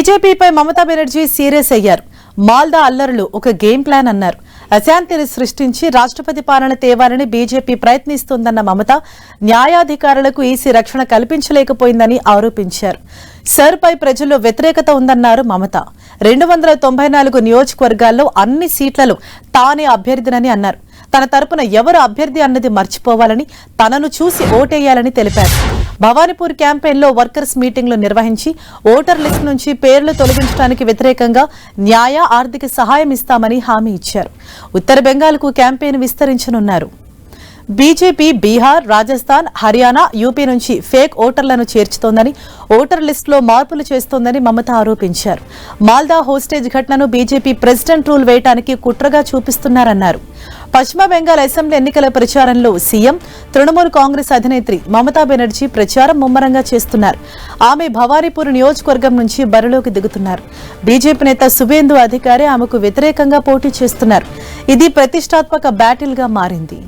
బీజేపీపై Mamata Banerjee serious అయ్యారు. మాల్దా అల్లర్లు ఒక గేమ్ ప్లాన్ అన్నారు. అశాంతిని సృష్టించి రాష్ట్రపతి పాలన తేవాలని బీజేపీ ప్రయత్నిస్తోందన్న మమత న్యాయాధికారులకు ఈసీ రక్షణ కల్పించలేకపోయిందని ఆరోపించారు. సర్పై ప్రజల్లో వ్యతిరేకత ఉందన్నారు మమత. 294 నియోజకవర్గాల్లో అన్ని సీట్లలో తానే అభ్యర్థినని అన్నారు. తన తరపున ఎవరు అభ్యర్థి అన్నది మర్చిపోవాలని, తనను చూసి ఓటేయాలని తెలిపారు. భవానీపూర్ క్యాంపెయిన్లో వర్కర్స్ మీటింగ్లు నిర్వహించి ఓటర్ లిస్ట్ నుంచి పేర్లు తొలగించడానికి వ్యతిరేకంగా న్యాయ, ఆర్థిక సహాయం ఇస్తామని హామీ ఇచ్చారు. ఉత్తర బెంగాల్కు క్యాంపెయిన్ విస్తరించనున్నారు. బీజేపీ బీహార్, రాజస్థాన్, హర్యానా, యూపీ నుంచి ఫేక్ ఓటర్లను చేర్చుతోందని, ఓటర్ లిస్టులో మార్పులు చేస్తోందని మమత ఆరోపించారు. మాల్దా హోస్టేజ్ ఘటనను బీజేపీ ప్రెసిడెంట్ రూల్ వేయడానికి కుట్రగా చూపిస్తున్నారన్నారు. పశ్చిమ బెంగాల్ అసెంబ్లీ ఎన్నికల ప్రచారంలో సీఎం, తృణమూల్ కాంగ్రెస్ అధినేత్రి మమతా బెనర్జీ ప్రచారం ముమ్మరంగా చేస్తున్నారు. ఆమె భవానీపూర్ నియోజకవర్గం నుంచి బరిలోకి దిగుతున్నారు. బీజేపీ నేత సువేందు అధికారి ఆమెకు వ్యతిరేకంగా పోటీ చేస్తున్నారు. ఇది ప్రతిష్టాత్మక బ్యాటిల్ గా మారింది.